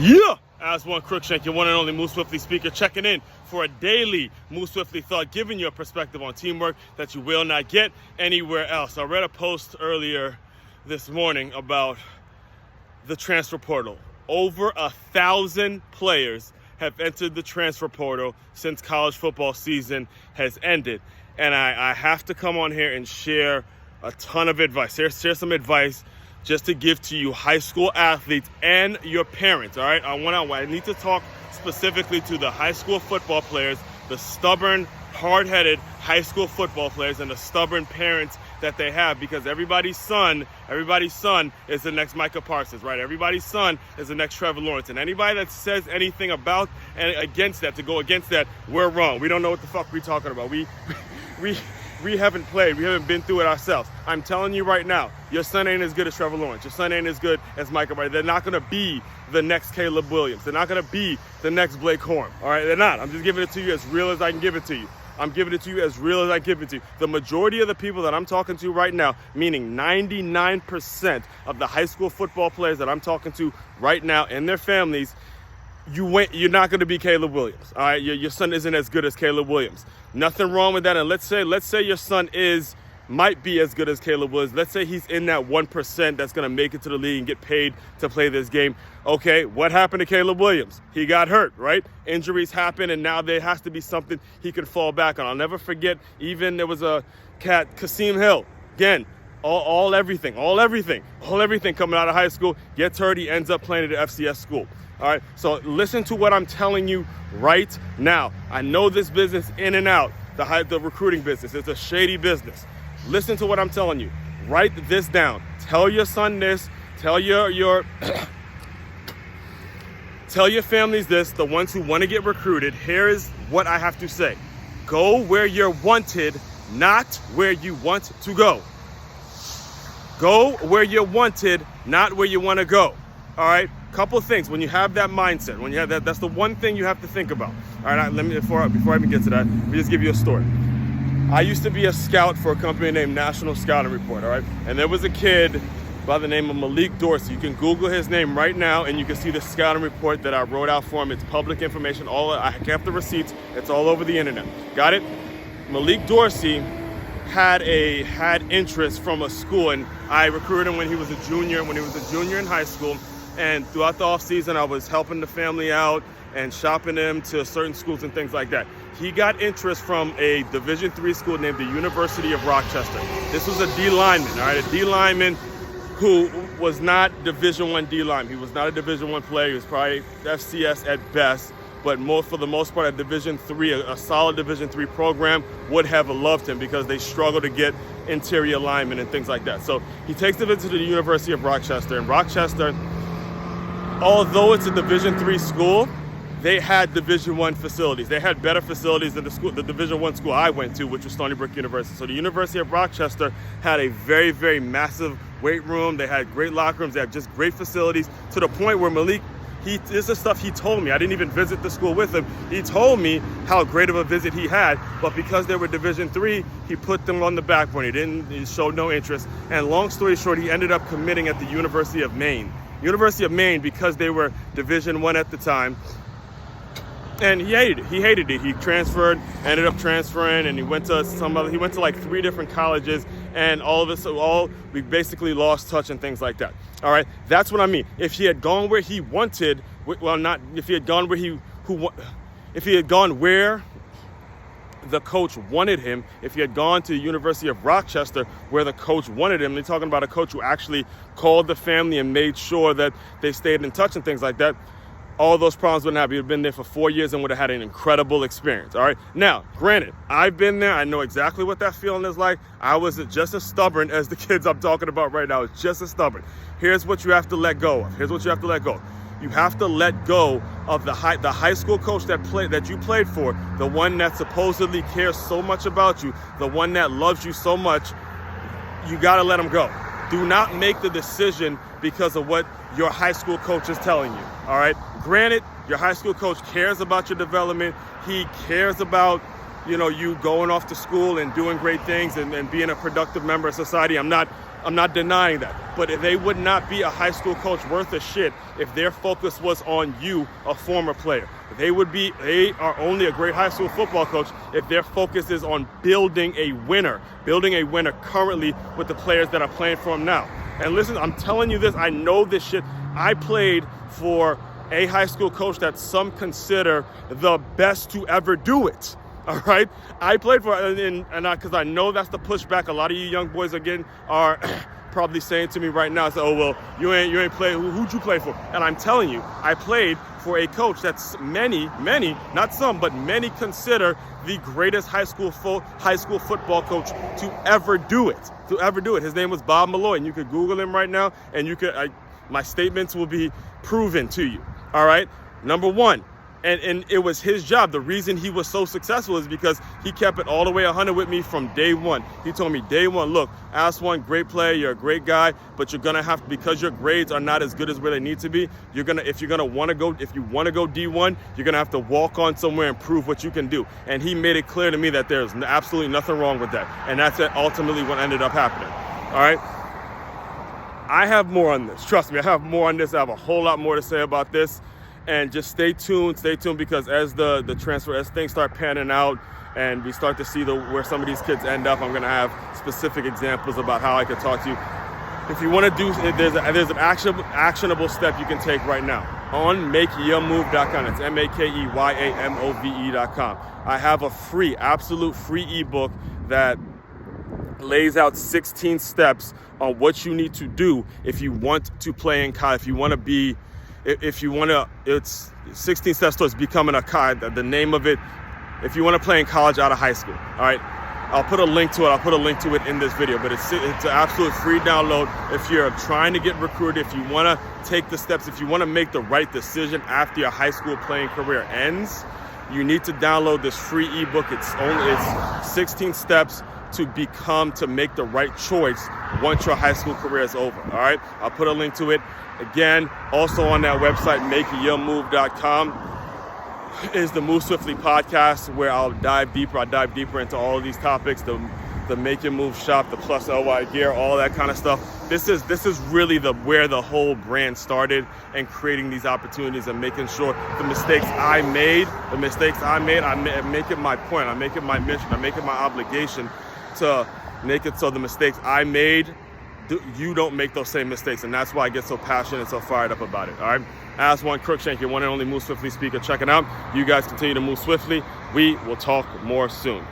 Yeah! Aswand Cruickshank, your one and only Move Swiftly speaker, checking in for a daily Move Swiftly thought, giving you a perspective on teamwork that you will not get anywhere else. I read a post earlier this morning about the transfer portal. Over 1,000 players have entered the transfer portal since college football season has ended. And I have to come on here and share a ton of advice. Share some advice just to give to you high school athletes and your parents, all right? I need to talk specifically to the high school football players, the stubborn, hard-headed high school football players and the stubborn parents that they have, because everybody's son is the next Micah Parsons, right? Everybody's son is the next Trevor Lawrence. And anybody that says anything about and against that, to go against that, we're wrong. We don't know what the fuck we're talking about. We haven't played. We haven't been through it ourselves. I'm telling you right now, your son ain't as good as Trevor Lawrence. Your son ain't as good as Micah Parsons. They're not going to be the next Caleb Williams. They're not going to be the next Blake Horn. All right, they're not. I'm just giving it to you as real as I can give it to you. I'm giving it to you as real as I give it to you. The majority of the people that I'm talking to right now, meaning 99% of the high school football players that I'm talking to right now and their families, you're not going to be Caleb Williams. All right, your son isn't as good as Caleb Williams. Nothing wrong with that. And let's say your son might be as good as Caleb Williams. Let's say he's in that 1% that's going to make it to the league and get paid to play this game. Okay, what happened to Caleb Williams? He got hurt, right? Injuries happen, and now there has to be something he can fall back on. I'll never forget, even there was a cat, Kasim Hill. Again, everything coming out of high school, gets hurt, he ends up playing at the FCS school. All right, so listen to what I'm telling you right now. I know this business in and out, the recruiting business. It's a shady business. Listen to what I'm telling you. Write this down. Tell your son this. Tell your tell your families this, the ones who want to get recruited. Here is what I have to say. Go where you're wanted, not where you want to go. Go where you're wanted, not where you want to go. All right? Couple things. When you have that mindset, when you have that's the one thing you have to think about. All right, before I even get to that, let me just give you a story. I used to be a scout for a company named National Scouting Report, all right? And there was a kid by the name of Malik Dorsey. You can Google his name right now, and you can see the scouting report that I wrote out for him. It's public information. I kept the receipts. It's all over the internet. Got it? Malik Dorsey had interest from a school, and I recruited him when he was a junior in high school. And throughout the off season, I was helping the family out and shopping them to certain schools and things like that. He got interest from a Division III school named the University of Rochester. This was a D lineman, all right, a D lineman who was not Division I D lineman. He was not a Division I player. He was probably FCS at best, but for the most part, a Division III, a solid Division III program would have loved him because they struggle to get interior linemen and things like that. So he takes him into the University of Rochester, and Rochester, although it's a Division III school, they had Division I facilities. They had better facilities than the Division I school I went to, which was Stony Brook University. So the University of Rochester had a very, very massive weight room. They had great locker rooms. They had just great facilities, to the point where Malik, this is stuff he told me. I didn't even visit the school with him. He told me how great of a visit he had, but because they were Division III, he put them on the back burner. He showed no interest. And long story short, he ended up committing at the University of Maine. University of Maine, because they were Division I at the time. And he hated it. He ended up transferring, and he went to like 3 different colleges, and we basically lost touch and things like that. All right, that's what I mean. If he had gone where he wanted, if he had gone where the coach wanted him, if he had gone to the University of Rochester where the coach wanted him, they're talking about a coach who actually called the family and made sure that they stayed in touch and things like that, all those problems wouldn't have. He'd been there for 4 years and would have had an incredible experience. All right. Now, granted, I've been there. I know exactly what that feeling is like. I was just as stubborn as the kids I'm talking about right now. It's just as stubborn. Here's what you have to let go of. You have to let go of the high school coach that you played for, the one that supposedly cares so much about you, the one that loves you so much. You got to let him go. Do not make the decision because of what your high school coach is telling you, all right? Granted, your high school coach cares about your development. He cares about, you going off to school and doing great things and being a productive member of society. I'm not I'm not denying that. But they would not be a high school coach worth a shit if their focus was on you, a former player. They are only a great high school football coach if their focus is on building a winner currently with the players that are playing for them now. And listen, I'm telling you this, I know this shit. I played for a high school coach that some consider the best to ever do it. All right, I played for, because I know that's the pushback a lot of you young boys are probably saying to me right now. So, oh well, you ain't play. Who'd you play for? And I'm telling you, I played for a coach that's many, not some, but many consider the greatest high school football coach to ever do it. His name was Bob Malloy, and you could Google him right now, and my statements will be proven to you. All right, number one. And it was his job. The reason he was so successful is because he kept it all the way 100 with me from day one. He told me day one, look, Aswand, great player, you're a great guy, but you're gonna have to, because your grades are not as good as where they need to be, if you want to go D1, you're gonna have to walk on somewhere and prove what you can do. And he made it clear to me that there's absolutely nothing wrong with that. And that's ultimately what ended up happening. All right. I have more on this. Trust me, I have more on this. I have a whole lot more to say about this. And just stay tuned, because as as things start panning out and we start to see where some of these kids end up, I'm going to have specific examples about how I could talk to you. If you want to do, there's an actionable step you can take right now on makeyeamove.com. It's makeyeamove.com. I have a absolute free ebook that lays out 16 steps on what you need to do if you want to play in college, it's 16 steps towards becoming a college. The name of it, if you want to play in college out of high school. All right, I'll put a link to it in this video, but it's an absolute free download. If you're trying to get recruited, if you want to take the steps, if you want to make the right decision after your high school playing career ends, you need to download this free ebook. It's 16 steps to make the right choice once your high school career is over. All right, I'll put a link to it. Again, also on that website, makeyeamove.com, is the Move Swiftly podcast, where I'll dive deeper into all of these topics, the Make Your Move shop, the Plus LY gear, all that kind of stuff. This is really where the whole brand started, and creating these opportunities and making sure the mistakes I made, I make it my point, I make it my mission, I make it my obligation to make it so the mistakes I made, you don't make those same mistakes. And that's why I get so passionate and so fired up about it. All right, Aswand Cruickshank, your one and only Move Swiftly speaker. Check it out. You guys continue to move swiftly. We will talk more soon.